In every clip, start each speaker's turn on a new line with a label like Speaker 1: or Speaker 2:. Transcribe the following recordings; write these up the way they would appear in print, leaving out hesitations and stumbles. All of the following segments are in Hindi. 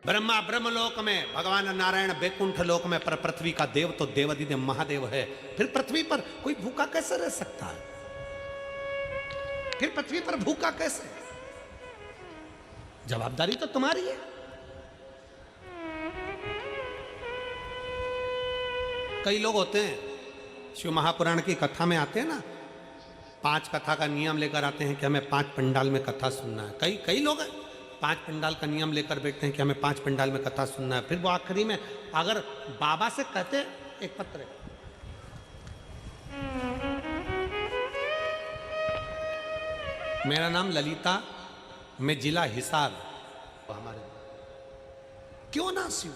Speaker 1: ब्रह्मा ब्रह्मलोक में, भगवान नारायण बैकुंठ लोक में, पर पृथ्वी का देव तो देवाधिदेव महादेव है। फिर पृथ्वी पर कोई भूखा कैसे रह सकता है? फिर पृथ्वी पर भूखा कैसे? जवाबदारी तो तुम्हारी है। कई लोग होते हैं शिव महापुराण की कथा में आते हैं ना, 5 कथा का नियम लेकर आते हैं कि हमें 5 पंडाल में कथा सुनना है। कई लोग हैं 5 पंडाल का नियम लेकर बैठते हैं कि हमें 5 पंडाल में कथा सुनना है। फिर वो आखिरी में अगर बाबा से कहते एक पत्र है, मेरा नाम ललिता, मैं जिला हिसार, हमारे क्यों ना शिव।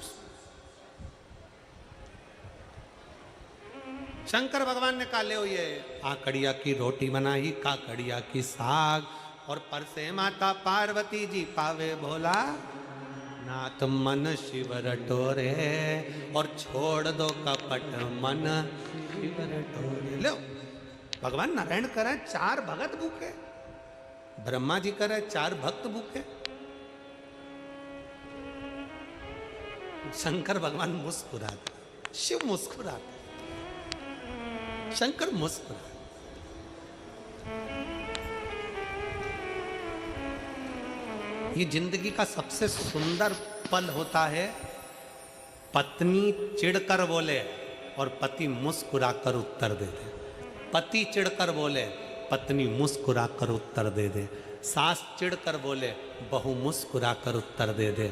Speaker 1: शंकर भगवान ने कहा ले ये काकड़िया की रोटी बनाई, काकड़िया की साग, और पर से माता पार्वती जी पावे भोला नाथ मन शिव रटोरे, और छोड़ दो कपट मन शिव रटोरे। लो भगवान नारायण करे 4 भगत भूखे, ब्रह्मा जी करे 4 भक्त भूखे। शंकर भगवान मुस्कुराते, शिव मुस्कुराते, शंकर मुस्कुराते। ये जिंदगी का सबसे सुंदर पल होता है, पत्नी चिढ़कर बोले और पति मुस्कुराकर उत्तर दे दे। पति चिढ़कर बोले, पत्नी मुस्कुराकर उत्तर दे दे। सास चिढ़कर बोले, बहू मुस्कुराकर उत्तर दे दे।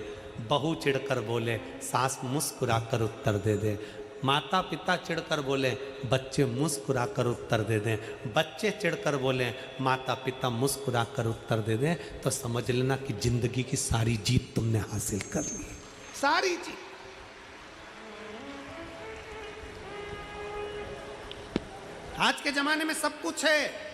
Speaker 1: बहू चिढ़कर बोले, सास मुस्कुराकर उत्तर दे दे। माता पिता चिढ़कर बोले, बच्चे मुस्कुराकर उत्तर दे दें। बच्चे चिढ़कर बोले, माता पिता मुस्कुराकर उत्तर दे दें। तो समझ लेना कि जिंदगी की सारी जीत तुमने हासिल कर ली, सारी जीत। आज के जमाने में सब कुछ है,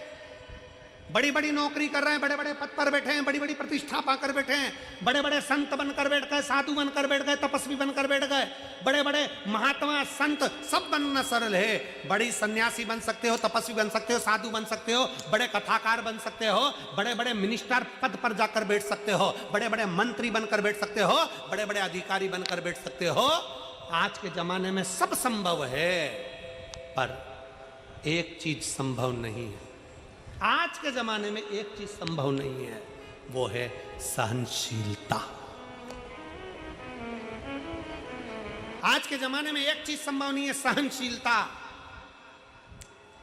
Speaker 1: बड़ी बड़ी नौकरी कर रहे हैं, बड़े बड़े पद पर बैठे हैं, बड़ी बड़ी प्रतिष्ठा पाकर बैठे हैं, बड़े बड़े संत बनकर बैठ गए, साधु बनकर बैठ गए, तपस्वी बनकर बैठ गए, बड़े बड़े महात्मा संत सब बनना सरल है। बड़ी सन्यासी बन सकते हो, तपस्वी बन सकते हो, साधु बन सकते हो, बड़े कथाकार बन सकते हो, बड़े बड़े मिनिस्टर पद पर जाकर बैठ सकते हो, बड़े बड़े मंत्री बनकर बैठ सकते हो, बड़े बड़े अधिकारी बनकर बैठ सकते हो। आज के जमाने में सब संभव है, पर एक चीज संभव नहीं है। आज के जमाने में एक चीज संभव नहीं है, वो है सहनशीलता। आज के जमाने में एक चीज संभव नहीं है, सहनशीलता।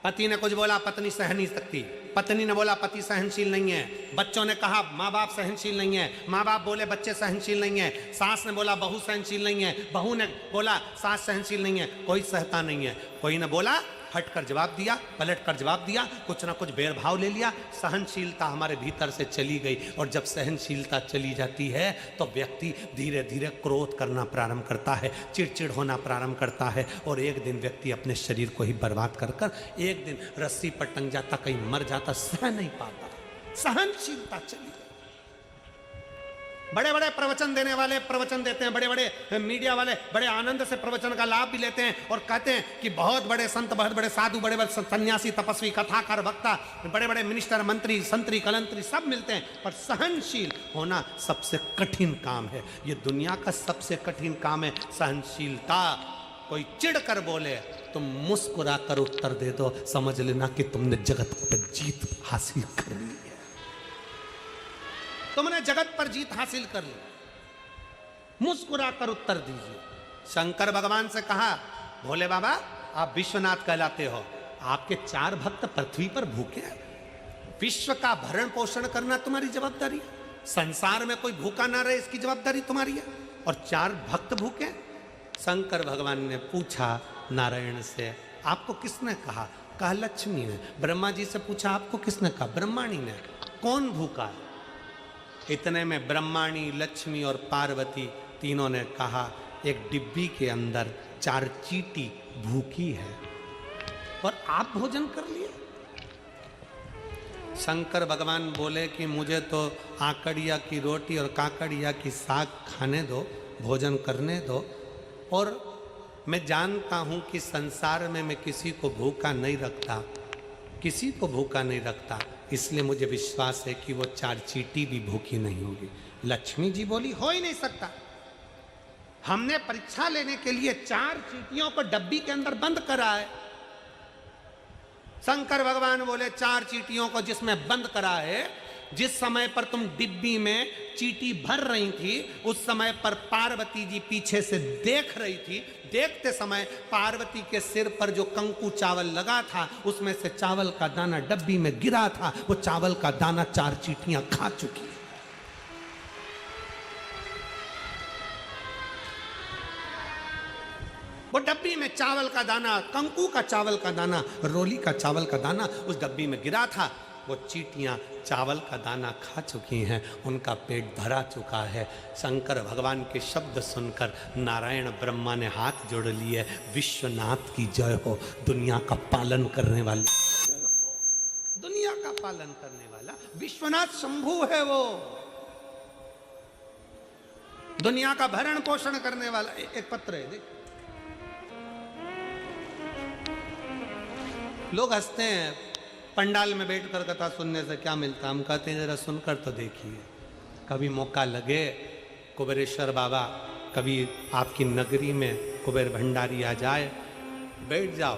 Speaker 1: पति ने कुछ बोला, पत्नी सह नहीं सकती। पत्नी ने बोला, पति सहनशील नहीं है। बच्चों ने कहा, माँ बाप सहनशील नहीं है। माँ बाप बोले, बच्चे सहनशील नहीं है। सास ने बोला, बहू सहनशील नहीं है। बहू ने बोला, सास सहनशील नहीं है। कोई सहता नहीं है। कोई ने बोला, हटकर जवाब दिया, पलटकर जवाब दिया, कुछ ना कुछ भेदभाव ले लिया। सहनशीलता हमारे भीतर से चली गई, और जब सहनशीलता चली जाती है तो व्यक्ति धीरे धीरे क्रोध करना प्रारंभ करता है, चिड़चिड़ होना प्रारंभ करता है, और एक दिन व्यक्ति अपने शरीर को ही बर्बाद कर कर एक दिन रस्सी पर टंग जाता, कहीं मर जाता, सह नहीं पाता। सहनशीलता चली गई। बड़े बड़े प्रवचन देने वाले प्रवचन देते हैं, बड़े बड़े मीडिया वाले बड़े आनंद से प्रवचन का लाभ भी लेते हैं, और कहते हैं कि बहुत बड़े संत, बहुत बड़े साधु, बड़े बड़े सन्यासी, तपस्वी, कथाकार, वक्ता, बड़े बड़े मिनिस्टर, मंत्री, संतरी, कलंतरी सब मिलते हैं, पर सहनशील होना सबसे कठिन काम है। ये दुनिया का सबसे कठिन काम है, सहनशीलता। कोई चिढ़ कर बोले, तुम मुस्कुरा कर उत्तर दे दो, समझ लेना कि तुमने जगत पर जीत हासिल कर ली है। तुमने जगत पर जीत हासिल कर ली। मुस्कुरा कर उत्तर दीजिए। शंकर भगवान से कहा, भोले बाबा आप विश्वनाथ कहलाते हो, आपके 4 भक्त पृथ्वी पर भूखे हैं, विश्व का भरण पोषण करना तुम्हारी जवाबदारी है, संसार में कोई भूखा ना रहे इसकी जवाबदारी तुम्हारी है, और 4 भक्त भूखे। शंकर भगवान ने पूछा नारायण से, आपको किसने कहा? कहा लक्ष्मी ने। ब्रह्मा जी से पूछा, आपको किसने कहा? ब्रह्माणी ने। कौन भूखा है? इतने में ब्रह्माणी, लक्ष्मी और पार्वती तीनों ने कहा, एक डिब्बी के अंदर 4 चींटी भूखी है, और आप भोजन कर लिए। शंकर भगवान बोले कि मुझे तो आकड़िया की रोटी और काकड़िया की साग खाने दो, भोजन करने दो, और मैं जानता हूं कि संसार में मैं किसी को भूखा नहीं रखता, किसी को भूखा नहीं रखता, इसलिए मुझे विश्वास है कि वो 4 चींटी भी भूखी नहीं होगी। लक्ष्मी जी बोली, हो ही नहीं सकता, हमने परीक्षा लेने के लिए 4 चींटियों को डब्बी के अंदर बंद करा है। शंकर भगवान बोले 4 चींटियों को जिसमें बंद करा है, जिस समय पर तुम डिब्बी में चींटी भर रही थी उस समय पर पार्वती जी पीछे से देख रही थी। देखते समय पार्वती के सिर पर जो कंकु चावल लगा था उसमें से चावल का दाना डब्बी में गिरा था। वो चावल का दाना 4 चींटियां खा चुकी। वो डब्बी में चावल का दाना, कंकु का चावल का दाना, रोली का चावल का दाना उस डब्बी में गिरा था। वो चींटियां चावल का दाना खा चुकी हैं, उनका पेट भरा चुका है। शंकर भगवान के शब्द सुनकर नारायण ब्रह्मा ने हाथ जोड़ लिए, विश्वनाथ की जय हो, दुनिया का पालन करने वाले, दुनिया का पालन करने वाला विश्वनाथ शंभु है। वो दुनिया का भरण पोषण करने वाला। एक पत्र है, देख लोग हंसते हैं, पंडाल में बैठकर कथा सुनने से क्या मिलता। हम कहते हैं जरा सुनकर तो देखिए। कभी मौका लगे कुबेरेश्वर बाबा, कभी आपकी नगरी में कुबेर भंडारी आ जाए, बैठ जाओ,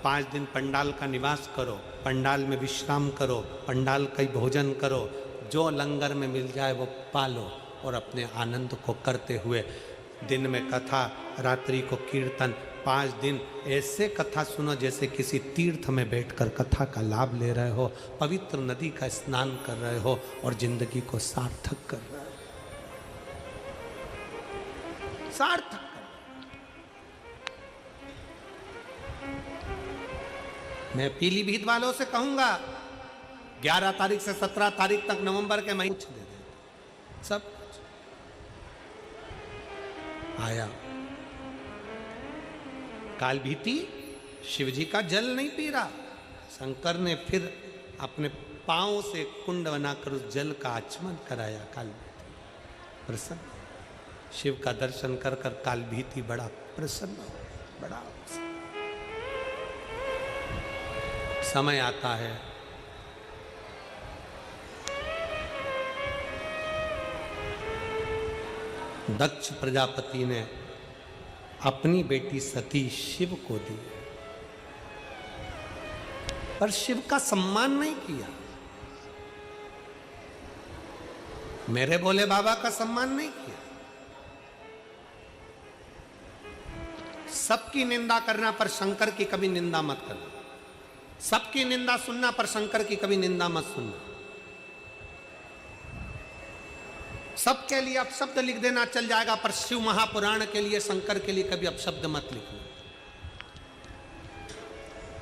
Speaker 1: 5 दिन पंडाल का निवास करो, पंडाल में विश्राम करो, पंडाल का ही भोजन करो, जो लंगर में मिल जाए वो पालो और अपने आनंद को करते हुए दिन में कथा, रात्रि को कीर्तन, 5 दिन ऐसे कथा सुनो जैसे किसी तीर्थ में बैठकर कथा का लाभ ले रहे हो, पवित्र नदी का स्नान कर रहे हो और जिंदगी को सार्थक कर रहे हो, सार्थक कर रहे हो। मैं पीलीभीत वालों से कहूंगा 11 तारीख से 17 तारीख तक नवंबर के महीने दे दे, सब आया। कालभीति शिवजी का जल नहीं पी रहा, शंकर ने फिर अपने पांव से कुंड बनाकर उस जल का आचमन कराया। कालभीति प्रसन्न, शिव का दर्शन कर कर कालभीति बड़ा प्रसन्न, बड़ा समय आता है दक्ष प्रजापति ने अपनी बेटी सती शिव को दी, पर शिव का सम्मान नहीं किया। मेरे भोले बाबा का सम्मान नहीं किया। सबकी निंदा करना पर शंकर की कभी निंदा मत करना, सबकी निंदा सुनना पर शंकर की कभी निंदा मत सुनना। सबके लिए अपशब्द लिख देना चल जाएगा, पर शिव महापुराण के लिए, शंकर के लिए कभी अपशब्द मत लिखना।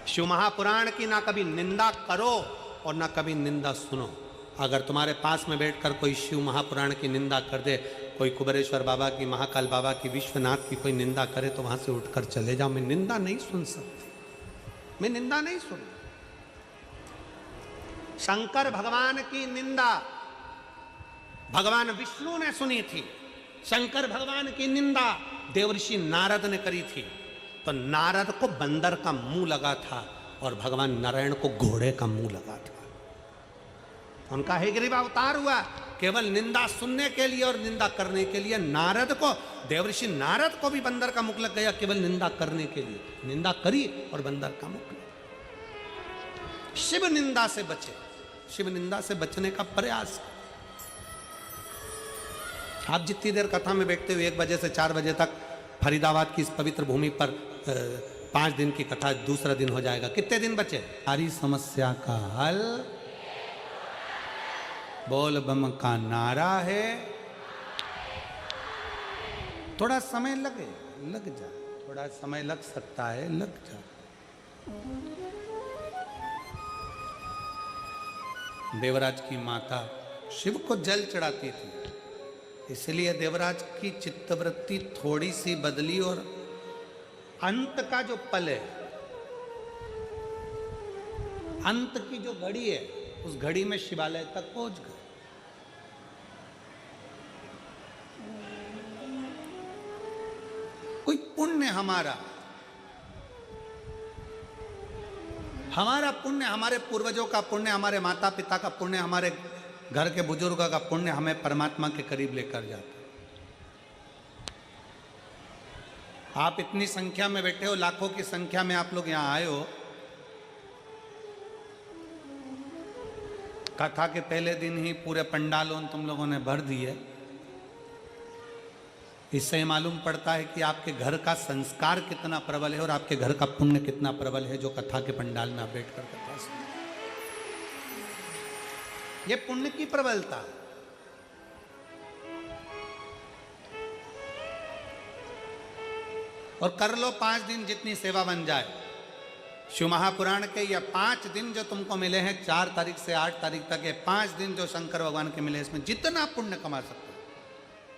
Speaker 1: शिव महापुराण की ना कभी निंदा करो और ना कभी निंदा सुनो। अगर तुम्हारे पास में बैठकर कोई शिव महापुराण की निंदा कर दे, कोई कुबेरेश्वर बाबा की, महाकाल बाबा की, विश्वनाथ की कोई निंदा करे तो वहां से उठकर चले जाओ। मैं निंदा नहीं सुन सकता, मैं निंदा नहीं सुन। शंकर भगवान की निंदा भगवान विष्णु ने सुनी थी, शंकर भगवान की निंदा देवर्षि नारद ने करी थी। तो नारद को बंदर का मुंह लगा था और भगवान नारायण को घोड़े का मुंह लगा था। उनका हयग्रीव अवतार हुआ केवल निंदा सुनने के लिए और निंदा करने के लिए। नारद को, देवर्षि नारद को भी बंदर का मुख लग गया केवल निंदा करने के लिए। निंदा करी और बंदर का मुख लगा। शिव निंदा से बचे, शिव निंदा से बचने का प्रयास। आप जितनी देर कथा में बैठते हो, 1 बजे से 4 बजे तक फरीदाबाद की इस पवित्र भूमि पर 5 दिन की कथा दूसरा दिन हो जाएगा। कितने दिन बचे? सारी समस्या का हल बोल बम का नारा है। थोड़ा समय लगे, लग जा, थोड़ा समय लग सकता है, लग जा। देवराज की माता शिव को जल चढ़ाती थी, इसलिए देवराज की चित्तवृत्ति थोड़ी सी बदली और अंत का जो पल है, अंत की जो घड़ी है, उस घड़ी में शिवालय तक पहुंच गए। कोई पुण्य हमारा पुण्य, हमारे पूर्वजों का पुण्य, हमारे माता पिता का पुण्य, हमारे घर के बुजुर्गों का पुण्य हमें परमात्मा के करीब लेकर जाता है। आप इतनी संख्या में बैठे हो, लाखों की संख्या में आप लोग यहां आए हो। कथा के पहले दिन ही पूरे पंडालों तुम लोगों ने भर दिए। इससे मालूम पड़ता है कि आपके घर का संस्कार कितना प्रबल है और आपके घर का पुण्य कितना प्रबल है, जो कथा के पंडाल में आप बैठकर कथा सुनते। ये पुण्य की प्रबलता। और कर लो 5 दिन जितनी सेवा बन जाए। शिव महापुराण के ये 5 दिन जो तुमको मिले हैं, 4 तारीख से 8 तारीख तक, ये 5 दिन जो शंकर भगवान के मिले, इसमें जितना पुण्य कमा सकते हो,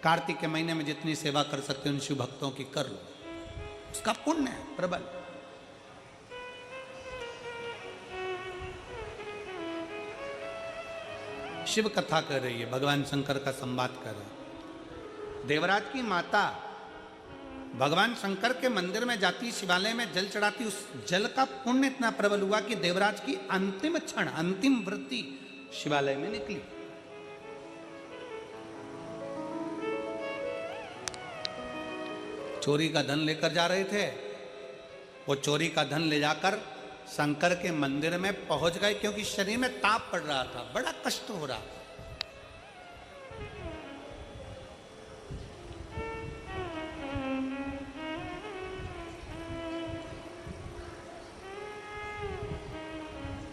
Speaker 1: कार्तिक के महीने में जितनी सेवा कर सकते हो उन शिव भक्तों की कर लो, उसका पुण्य है प्रबल। शिव कथा कर रही है, भगवान शंकर का संवाद कर रहे हैं। देवराज की माता भगवान शंकर के मंदिर में जाती, शिवालय में जल चढ़ाती, उस जल का पुण्य इतना प्रबल हुआ कि देवराज की अंतिम क्षण, अंतिम वृत्ति शिवालय में निकली। चोरी का धन लेकर जा रहे थे, वो चोरी का धन ले जाकर शंकर के मंदिर में पहुंच गए, क्योंकि शरीर में ताप पड़ रहा था, बड़ा कष्ट हो रहा था।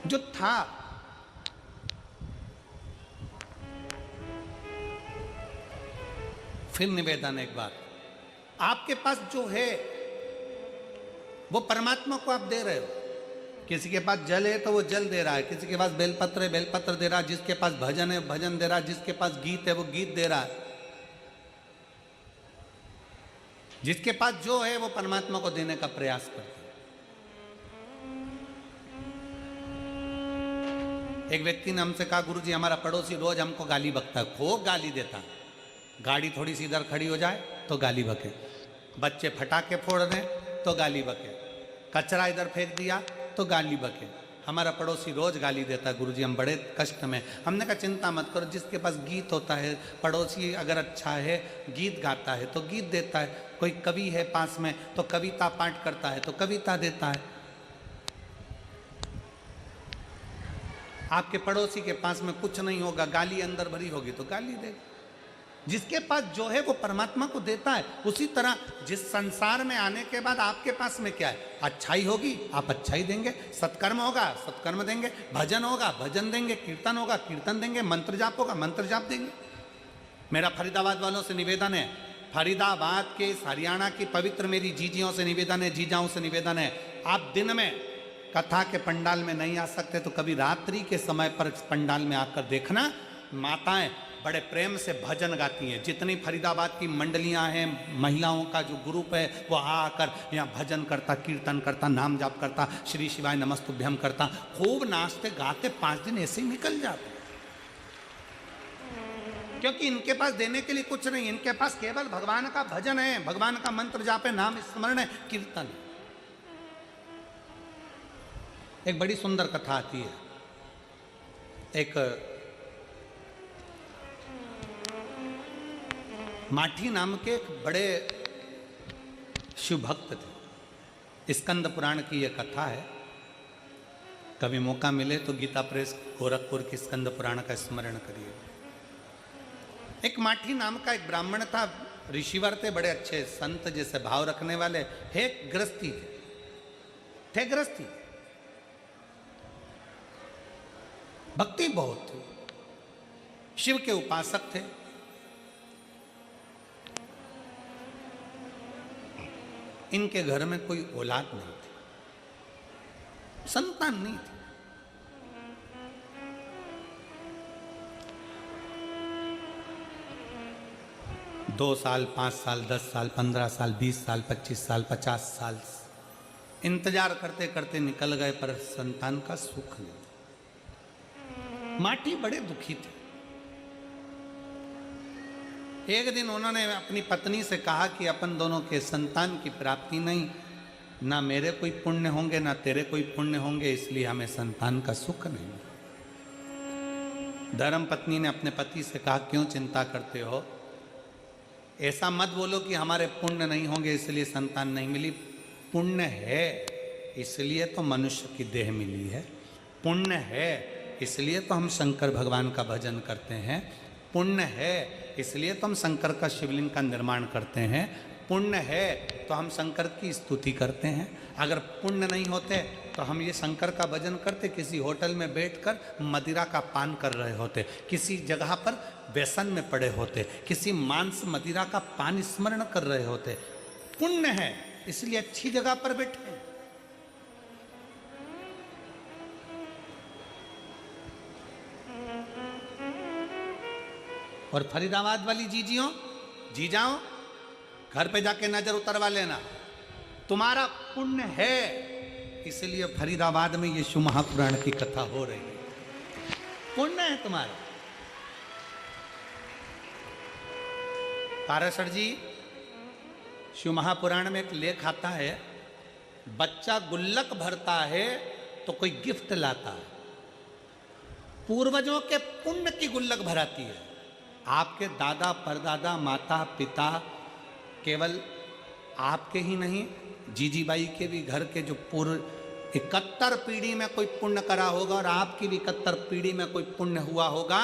Speaker 1: जो था फिर निवेदन एक बार, आपके पास जो है वो परमात्मा को आप दे रहे हो। किसी के पास जल है तो वो जल दे रहा है, किसी के पास बेलपत्र है बेलपत्र दे रहा है, जिसके पास भजन है भजन दे रहा है, जिसके पास गीत है वो गीत दे रहा है। जिसके पास जो है वो परमात्मा को देने का प्रयास करते हैं। एक व्यक्ति ने हमसे कहा, गुरुजी हमारा पड़ोसी रोज हमको गाली बकता है, खूब गाली देता है। गाड़ी थोड़ी सी इधर खड़ी हो जाए तो गाली बके, बच्चे फटाके फोड़ रहे तो गाली बके, कचरा इधर फेंक दिया तो गाली बके। हमारा पड़ोसी रोज गाली देता है, गुरुजी हम बड़े कष्ट में। हमने कहा चिंता मत करो, जिसके पास गीत होता है, पड़ोसी अगर अच्छा है गीत गाता है तो गीत देता है, कोई कवि है पास में तो कविता पाठ करता है तो कविता देता है। आपके पड़ोसी के पास में कुछ नहीं होगा, गाली अंदर भरी होगी तो गाली देगा। जिसके पास जो है वो परमात्मा को देता है। उसी तरह जिस संसार में आने के बाद आपके पास में क्या है, अच्छाई होगी आप अच्छाई देंगे, सत्कर्म होगा सत्कर्म देंगे, भजन होगा भजन देंगे, कीर्तन होगा कीर्तन देंगे, मंत्र जाप होगा मंत्र जाप देंगे। मेरा फरीदाबाद वालों से निवेदन है, फरीदाबाद के हरियाणा की पवित्र मेरी जीजियों से निवेदन है, जीजाओं से निवेदन है, आप दिन में कथा के पंडाल में नहीं आ सकते तो कभी रात्रि के समय पर पंडाल में आकर देखना। माताएं बड़े प्रेम से भजन गाती हैं। जितनी फरीदाबाद की मंडलियां हैं, महिलाओं का जो ग्रुप है, वो आकर यहाँ भजन करता, कीर्तन करता, नाम जाप करता, श्री शिवाय नमस्तुभ्यम करता, खूब नाचते गाते 5 दिन ऐसे ही निकल जाते। क्योंकि इनके पास देने के लिए कुछ नहीं, इनके पास केवल भगवान का भजन है, भगवान का मंत्र जाप है, नाम स्मरण है, कीर्तन है। एक बड़ी सुंदर कथा आती है। एक माठी नाम के एक बड़े शिव भक्त थे। स्कंद पुराण की यह कथा है। कभी मौका मिले तो गीता प्रेस गोरखपुर की स्कंद पुराण का स्मरण करिए। एक माठी नाम का एक ब्राह्मण था, ऋषिवर थे, बड़े अच्छे संत जैसे भाव रखने वाले, हे गृहस्थी थे गृहस्थी, भक्ति बहुत थी, शिव के उपासक थे। इनके घर में कोई औलाद नहीं थी, संतान नहीं थी। दो साल 5 साल 10 साल 15 साल 20 साल 25 साल 50 साल इंतजार करते करते निकल गए, पर संतान का सुख नहीं। माटी बड़े दुखी थे। एक दिन उन्होंने अपनी पत्नी से कहा कि अपन दोनों के संतान की प्राप्ति नहीं, ना मेरे कोई पुण्य होंगे ना तेरे कोई पुण्य होंगे, इसलिए हमें संतान का सुख नहीं। धर्म पत्नी ने अपने पति से कहा, क्यों चिंता करते हो, ऐसा मत बोलो कि हमारे पुण्य नहीं होंगे इसलिए संतान नहीं मिली। पुण्य है इसलिए तो मनुष्य की देह मिली है। पुण्य है इसलिए तो हम शंकर भगवान का भजन करते हैं। पुण्य है इसलिए तो हम शंकर का शिवलिंग का निर्माण करते हैं। पुण्य है तो हम शंकर की स्तुति करते हैं। अगर पुण्य नहीं होते तो हम ये शंकर का भजन करते, किसी होटल में बैठकर मदिरा का पान कर रहे होते, किसी जगह पर व्यसन में पड़े होते, किसी मांस मदिरा का पान स्मरण कर रहे होते। पुण्य है इसलिए अच्छी जगह पर बैठे। और फरीदाबाद वाली जीजियों जीजाओ, घर पे जाके नजर उतरवा लेना, तुम्हारा पुण्य है इसलिए फरीदाबाद में ये शिव महापुराण की कथा हो रही है। पुण्य है तुम्हारा। पाराशर जी, शिव महापुराण में एक लेख आता है, बच्चा गुल्लक भरता है तो कोई गिफ्ट लाता है। पूर्वजों के पुण्य की गुल्लक भराती है। आपके दादा परदादा माता पिता, केवल आपके ही नहीं, जीजी बाई के भी घर के जो पूर्व 71 पीढ़ी में कोई पुण्य करा होगा और आपकी भी 71 पीढ़ी में कोई पुण्य हुआ होगा,